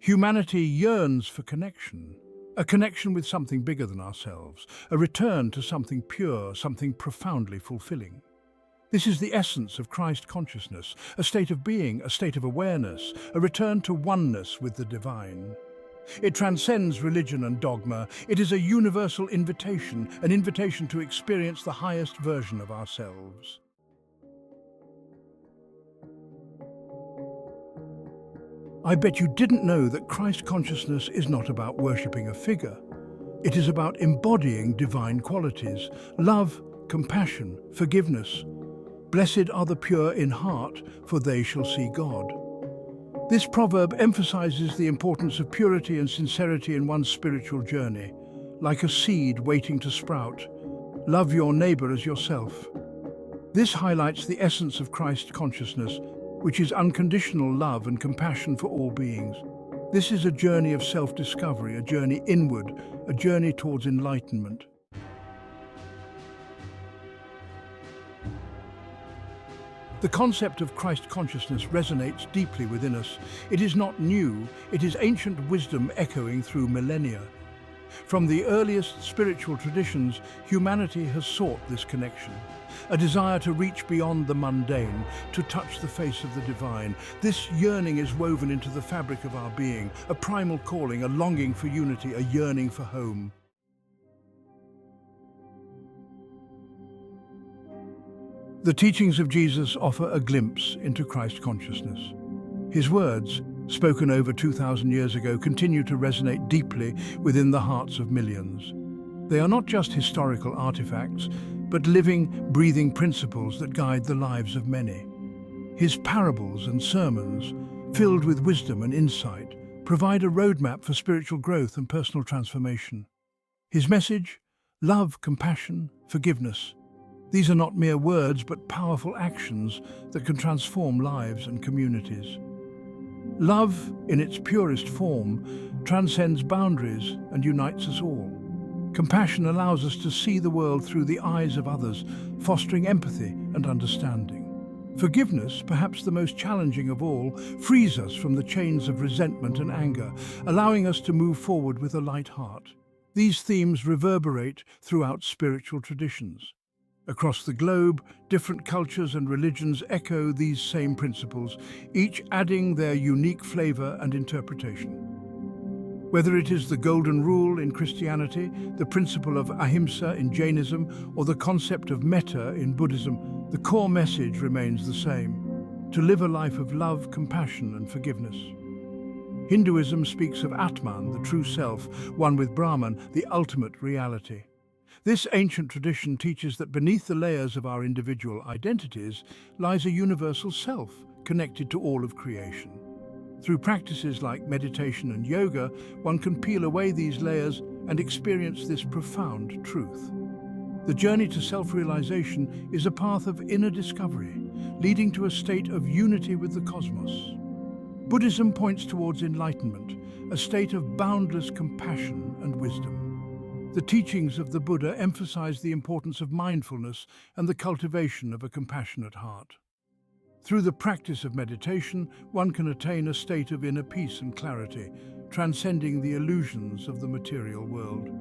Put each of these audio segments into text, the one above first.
Humanity yearns for connection, a connection with something bigger than ourselves, a return to something pure, something profoundly fulfilling. This is the essence of Christ consciousness, a state of being, a state of awareness, a return to oneness with the divine. It transcends religion and dogma. It is a universal invitation, an invitation to experience the highest version of ourselves. I bet you didn't know that Christ consciousness is not about worshipping a figure. It is about embodying divine qualities: love, compassion, forgiveness. Blessed are the pure in heart, for they shall see God. This proverb emphasizes the importance of purity and sincerity in one's spiritual journey, like a seed waiting to sprout. Love your neighbor as yourself. This highlights the essence of Christ consciousness, which is unconditional love and compassion for all beings. This is a journey of self-discovery, a journey inward, a journey towards enlightenment. The concept of Christ consciousness resonates deeply within us. It is not new, it is ancient wisdom echoing through millennia. From the earliest spiritual traditions, humanity has sought this connection, a desire to reach beyond the mundane, to touch the face of the divine. This yearning is woven into the fabric of our being, a primal calling, a longing for unity, a yearning for home. The teachings of Jesus offer a glimpse into Christ consciousness. His words, spoken over 2,000 years ago, continue to resonate deeply within the hearts of millions. They are not just historical artifacts, but living, breathing principles that guide the lives of many. His parables and sermons, filled with wisdom and insight, provide a roadmap for spiritual growth and personal transformation. His message: love, compassion, forgiveness. These are not mere words, but powerful actions that can transform lives and communities. Love, in its purest form, transcends boundaries and unites us all. Compassion allows us to see the world through the eyes of others, fostering empathy and understanding. Forgiveness, perhaps the most challenging of all, frees us from the chains of resentment and anger, allowing us to move forward with a light heart. These themes reverberate throughout spiritual traditions. Across the globe, different cultures and religions echo these same principles, each adding their unique flavor and interpretation. Whether it is the Golden Rule in Christianity, the principle of ahimsa in Jainism, or the concept of metta in Buddhism, the core message remains the same: to live a life of love, compassion, and forgiveness. Hinduism speaks of Atman, the true self, one with Brahman, the ultimate reality. This ancient tradition teaches that beneath the layers of our individual identities lies a universal self, connected to all of creation. Through practices like meditation and yoga, one can peel away these layers and experience this profound truth. The journey to self-realization is a path of inner discovery, leading to a state of unity with the cosmos. Buddhism points towards enlightenment, a state of boundless compassion and wisdom. The teachings of the Buddha emphasize the importance of mindfulness and the cultivation of a compassionate heart. Through the practice of meditation, one can attain a state of inner peace and clarity, transcending the illusions of the material world.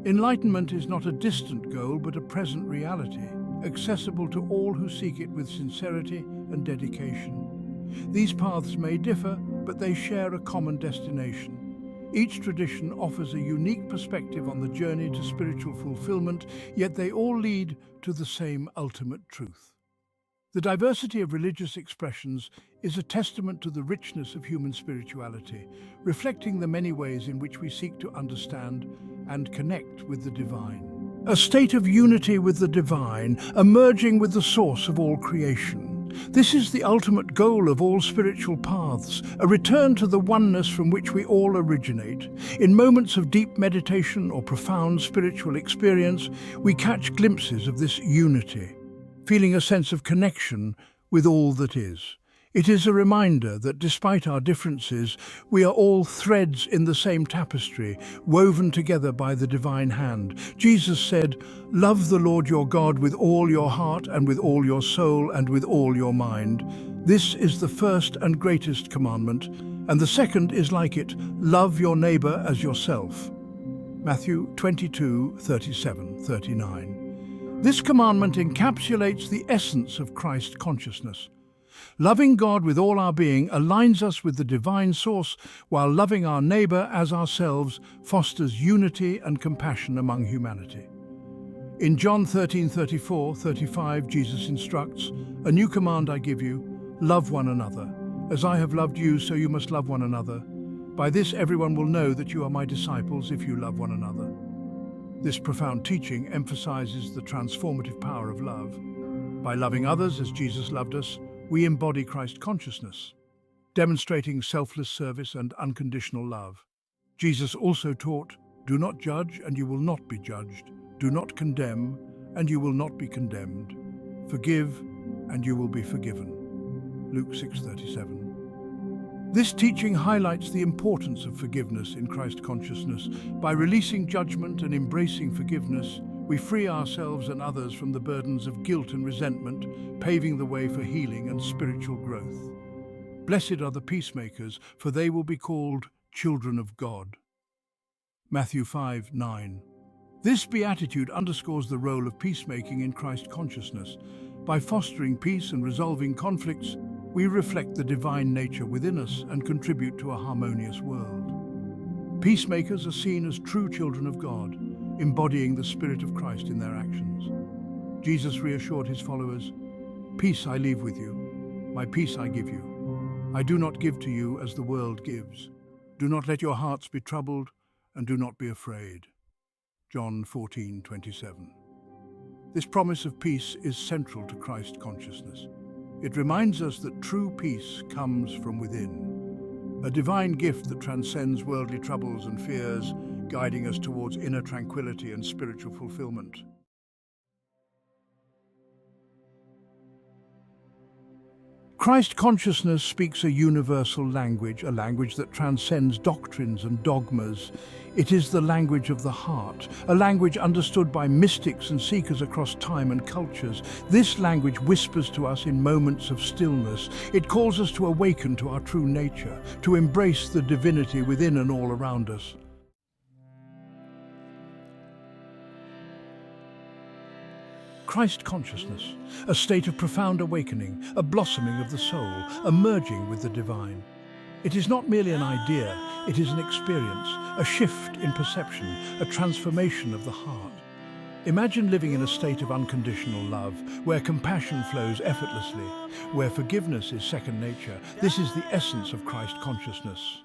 Enlightenment is not a distant goal, but a present reality, accessible to all who seek it with sincerity and dedication. These paths may differ, but they share a common destination. Each tradition offers a unique perspective on the journey to spiritual fulfillment, yet they all lead to the same ultimate truth. The diversity of religious expressions is a testament to the richness of human spirituality, reflecting the many ways in which we seek to understand and connect with the divine. A state of unity with the divine, emerging with the source of all creation. This is the ultimate goal of all spiritual paths, a return to the oneness from which we all originate. In moments of deep meditation or profound spiritual experience, we catch glimpses of this unity, feeling a sense of connection with all that is. It is a reminder that despite our differences, we are all threads in the same tapestry, woven together by the divine hand. Jesus said, "Love the Lord your God with all your heart and with all your soul and with all your mind. This is the first and greatest commandment, And the second is like it, love your neighbor as yourself. Matthew 22:37-39. This commandment encapsulates the essence of Christ consciousness. Loving God with all our being aligns us with the divine source, while loving our neighbor as ourselves fosters unity and compassion among humanity. In John 13:34-35, Jesus instructs, "A new command I give you, love one another. As I have loved you, so you must love one another. By this everyone will know that you are my disciples if you love one another." This profound teaching emphasizes the transformative power of love. By loving others as Jesus loved us, we embody Christ consciousness, demonstrating selfless service and unconditional love. Jesus also taught, "Do not judge, and you will not be judged. Do not condemn, and you will not be condemned. Forgive, and you will be forgiven." Luke 6:37. This teaching highlights the importance of forgiveness in Christ consciousness. By releasing judgment and embracing forgiveness, we free ourselves and others from the burdens of guilt and resentment, paving the way for healing and spiritual growth. Blessed are the peacemakers, for they will be called children of God. Matthew 5:9. This beatitude underscores the role of peacemaking in Christ consciousness. By fostering peace and resolving conflicts, we reflect the divine nature within us and contribute to a harmonious world. Peacemakers are seen as true children of God, embodying the Spirit of Christ in their actions. Jesus reassured his followers, "Peace I leave with you, my peace I give you. I do not give to you as the world gives. Do not let your hearts be troubled, and do not be afraid." John 14:27. This promise of peace is central to Christ consciousness. It reminds us that true peace comes from within, a divine gift that transcends worldly troubles and fears, guiding us towards inner tranquility and spiritual fulfillment. Christ consciousness speaks a universal language, a language that transcends doctrines and dogmas. It is the language of the heart, a language understood by mystics and seekers across time and cultures. This language whispers to us in moments of stillness. It calls us to awaken to our true nature, to embrace the divinity within and all around us. Christ consciousness, a state of profound awakening, a blossoming of the soul, a merging with the divine. It is not merely an idea, it is an experience, a shift in perception, a transformation of the heart. Imagine living in a state of unconditional love, where compassion flows effortlessly, where forgiveness is second nature. This is the essence of Christ consciousness.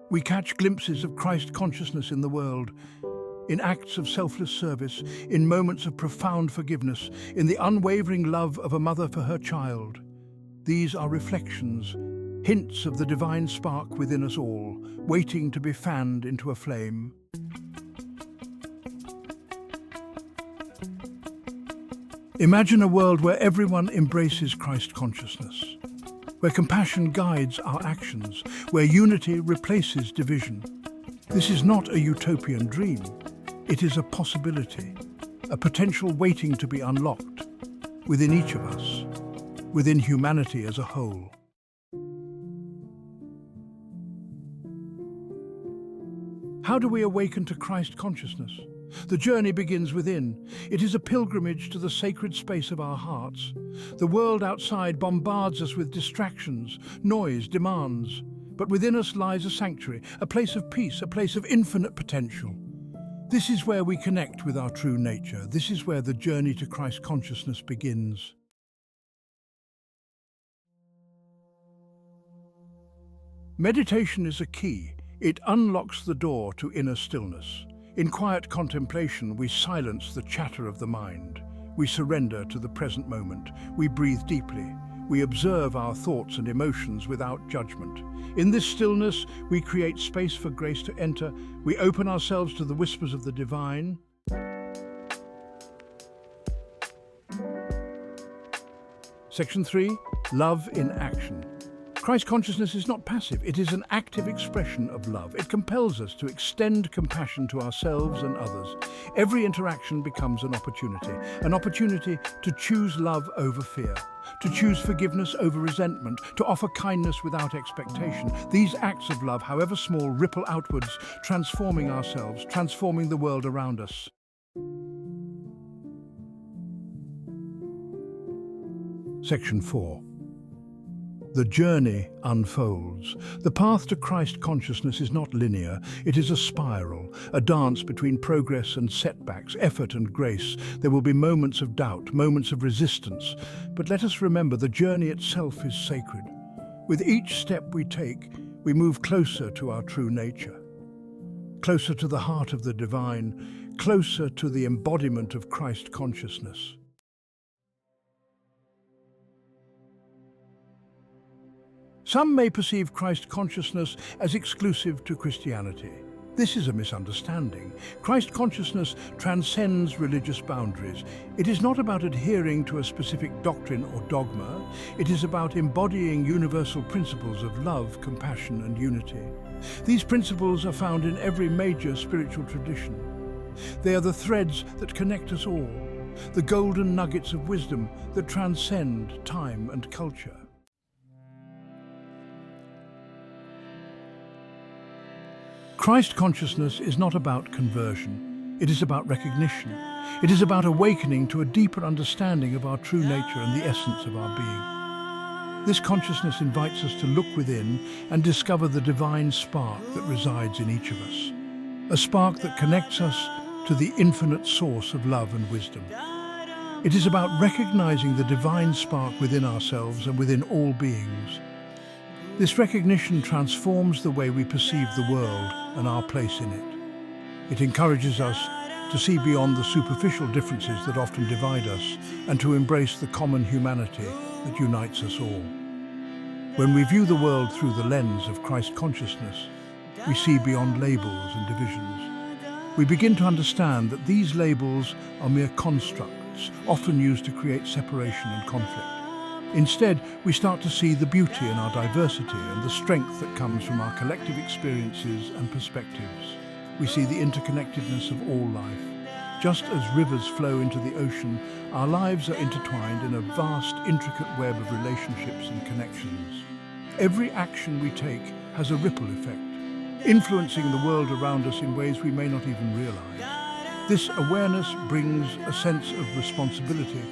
We catch glimpses of Christ consciousness in the world, in acts of selfless service, in moments of profound forgiveness, in the unwavering love of a mother for her child. These are reflections, hints of the divine spark within us all, waiting to be fanned into a flame. Imagine a world where everyone embraces Christ consciousness, where compassion guides our actions, where unity replaces division. This is not a utopian dream. It is a possibility, a potential waiting to be unlocked within each of us, within humanity as a whole. How do we awaken to Christ consciousness? The journey begins within. It is a pilgrimage to the sacred space of our hearts. The world outside bombards us with distractions, noise, demands. But within us lies a sanctuary, a place of peace, a place of infinite potential. This is where we connect with our true nature. This is where the journey to Christ consciousness begins. Meditation is a key. It unlocks the door to inner stillness. In quiet contemplation, we silence the chatter of the mind. We surrender to the present moment. We breathe deeply. We observe our thoughts and emotions without judgment. In this stillness, we create space for grace to enter. We open ourselves to the whispers of the divine. Section 3, Love in Action. Christ consciousness is not passive, it is an active expression of love. It compels us to extend compassion to ourselves and others. Every interaction becomes an opportunity to choose love over fear, to choose forgiveness over resentment, to offer kindness without expectation. These acts of love, however small, ripple outwards, transforming ourselves, transforming the world around us. Section 4. The journey unfolds. The path to Christ consciousness is not linear, it is a spiral, a dance between progress and setbacks, effort and grace. There will be moments of doubt, moments of resistance, but let us remember the journey itself is sacred. With each step we take, we move closer to our true nature, closer to the heart of the divine, closer to the embodiment of Christ consciousness. Some may perceive Christ consciousness as exclusive to Christianity. This is a misunderstanding. Christ consciousness transcends religious boundaries. It is not about adhering to a specific doctrine or dogma. It is about embodying universal principles of love, compassion, and unity. These principles are found in every major spiritual tradition. They are the threads that connect us all, the golden nuggets of wisdom that transcend time and culture. Christ consciousness is not about conversion. It is about recognition. It is about awakening to a deeper understanding of our true nature and the essence of our being. This consciousness invites us to look within and discover the divine spark that resides in each of us. A spark that connects us to the infinite source of love and wisdom. It is about recognizing the divine spark within ourselves and within all beings. This recognition transforms the way we perceive the world and our place in it. It encourages us to see beyond the superficial differences that often divide us and to embrace the common humanity that unites us all. When we view the world through the lens of Christ consciousness, we see beyond labels and divisions. We begin to understand that these labels are mere constructs, often used to create separation and conflict. Instead, we start to see the beauty in our diversity and the strength that comes from our collective experiences and perspectives. We see the interconnectedness of all life. Just as rivers flow into the ocean, our lives are intertwined in a vast, intricate web of relationships and connections. Every action we take has a ripple effect, influencing the world around us in ways we may not even realize. This awareness brings a sense of responsibility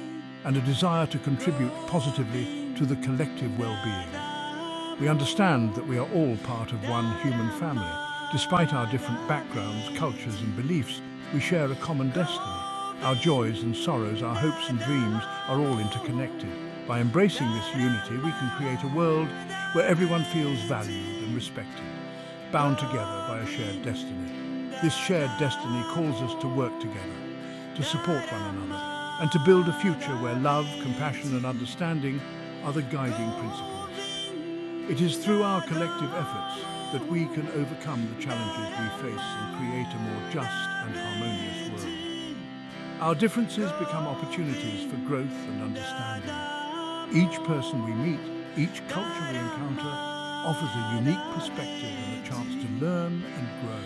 and a desire to contribute positively to the collective well-being. We understand that we are all part of one human family. Despite our different backgrounds, cultures and beliefs, we share a common destiny. Our joys and sorrows, our hopes and dreams are all interconnected. By embracing this unity, we can create a world where everyone feels valued and respected, bound together by a shared destiny. This shared destiny calls us to work together, to support one another, and to build a future where love, compassion and understanding are the guiding principles. It is through our collective efforts that we can overcome the challenges we face and create a more just and harmonious world. Our differences become opportunities for growth and understanding. Each person we meet, each culture we encounter, offers a unique perspective and a chance to learn and grow.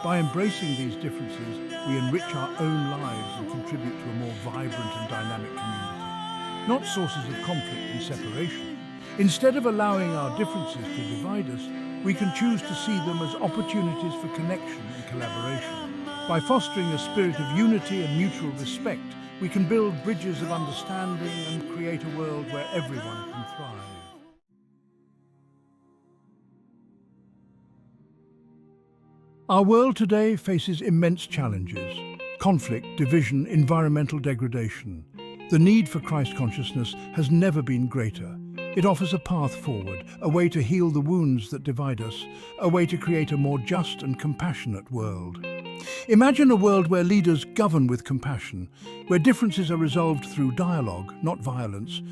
By embracing these differences, we enrich our own lives and contribute to a more vibrant and dynamic community. Not sources of conflict and separation. Instead of allowing our differences to divide us, we can choose to see them as opportunities for connection and collaboration. By fostering a spirit of unity and mutual respect, we can build bridges of understanding and create a world where everyone can thrive. Our world today faces immense challenges: conflict, division, environmental degradation. The need for Christ consciousness has never been greater. It offers a path forward, a way to heal the wounds that divide us, a way to create a more just and compassionate world. Imagine a world where leaders govern with compassion, where differences are resolved through dialogue, not violence,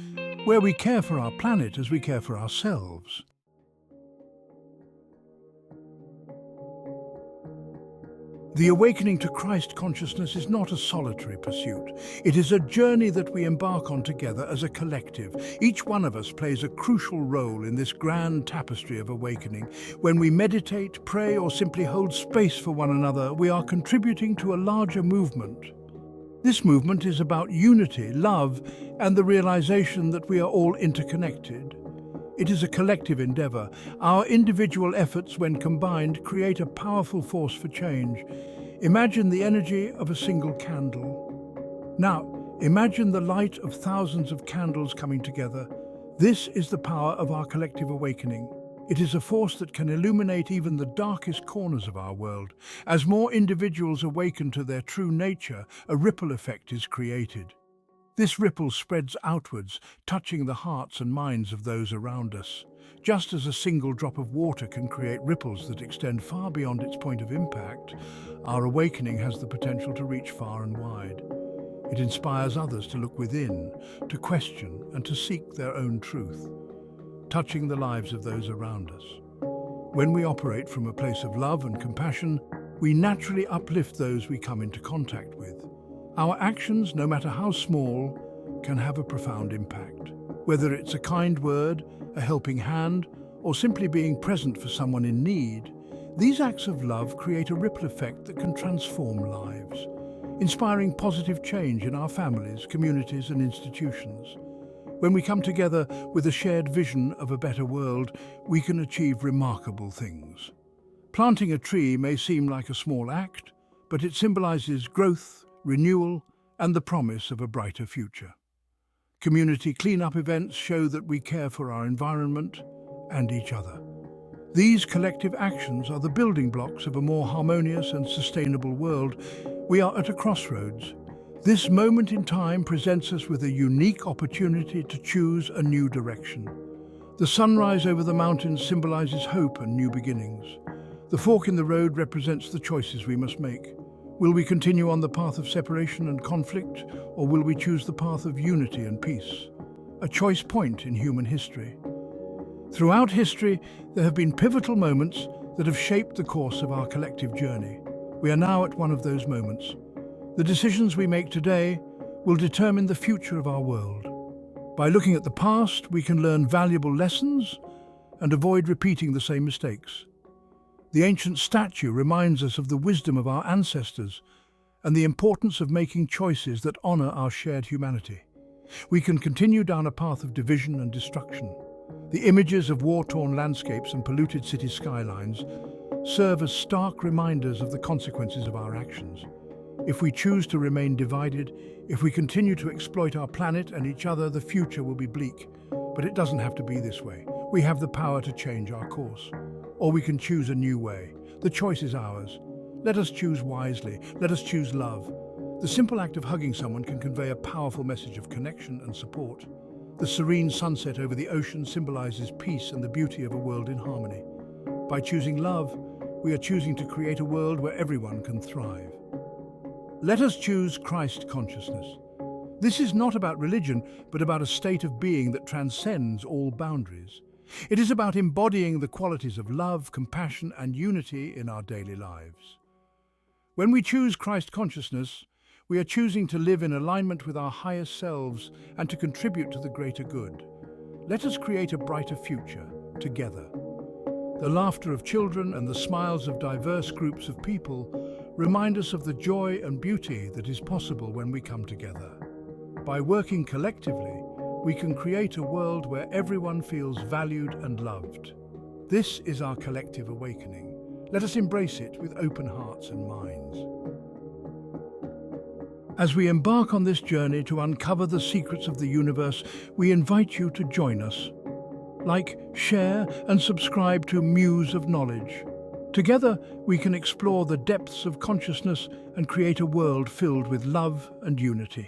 where we care for our planet as we care for ourselves. The awakening to Christ consciousness is not a solitary pursuit. It is a journey that we embark on together as a collective. Each one of us plays a crucial role in this grand tapestry of awakening. When we meditate, pray, or simply hold space for one another, we are contributing to a larger movement. This movement is about unity, love, and the realization that we are all interconnected. It is a collective endeavor. Our individual efforts, when combined, create a powerful force for change. Imagine the energy of a single candle. Now, imagine the light of thousands of candles coming together. This is the power of our collective awakening. It is a force that can illuminate even the darkest corners of our world. As more individuals awaken to their true nature, a ripple effect is created. This ripple spreads outwards, touching the hearts and minds of those around us. Just as a single drop of water can create ripples that extend far beyond its point of impact, our awakening has the potential to reach far and wide. It inspires others to look within, to question, and to seek their own truth, touching the lives of those around us. When we operate from a place of love and compassion, we naturally uplift those we come into contact with. Our actions, no matter how small, can have a profound impact. Whether it's a kind word, a helping hand, or simply being present for someone in need, these acts of love create a ripple effect that can transform lives, inspiring positive change in our families, communities, and institutions. When we come together with a shared vision of a better world, we can achieve remarkable things. Planting a tree may seem like a small act, but it symbolizes growth, renewal, and the promise of a brighter future. Community cleanup events show that we care for our environment and each other. These collective actions are the building blocks of a more harmonious and sustainable world. We are at a crossroads. This moment in time presents us with a unique opportunity to choose a new direction. The sunrise over the mountains symbolizes hope and new beginnings. The fork in the road represents the choices we must make. Will we continue on the path of separation and conflict, or will we choose the path of unity and peace? A choice point in human history. Throughout history, there have been pivotal moments that have shaped the course of our collective journey. We are now at one of those moments. The decisions we make today will determine the future of our world. By looking at the past, we can learn valuable lessons and avoid repeating the same mistakes. The ancient statue reminds us of the wisdom of our ancestors and the importance of making choices that honor our shared humanity. We can continue down a path of division and destruction. The images of war-torn landscapes and polluted city skylines serve as stark reminders of the consequences of our actions. If we choose to remain divided, if we continue to exploit our planet and each other, the future will be bleak. But it doesn't have to be this way. We have the power to change our course. Or we can choose a new way. The choice is ours. Let us choose wisely. Let us choose love. The simple act of hugging someone can convey a powerful message of connection and support. The serene sunset over the ocean symbolizes peace and the beauty of a world in harmony. By choosing love, we are choosing to create a world where everyone can thrive. Let us choose Christ consciousness. This is not about religion, but about a state of being that transcends all boundaries. It is about embodying the qualities of love, compassion, and unity in our daily lives. When we choose Christ consciousness, we are choosing to live in alignment with our highest selves and to contribute to the greater good. Let us create a brighter future, together. The laughter of children and the smiles of diverse groups of people remind us of the joy and beauty that is possible when we come together. By working collectively, we can create a world where everyone feels valued and loved. This is our collective awakening. Let us embrace it with open hearts and minds. As we embark on this journey to uncover the secrets of the universe, we invite you to join us. Like, share, and subscribe to Muse of Knowledge. Together, we can explore the depths of consciousness and create a world filled with love and unity.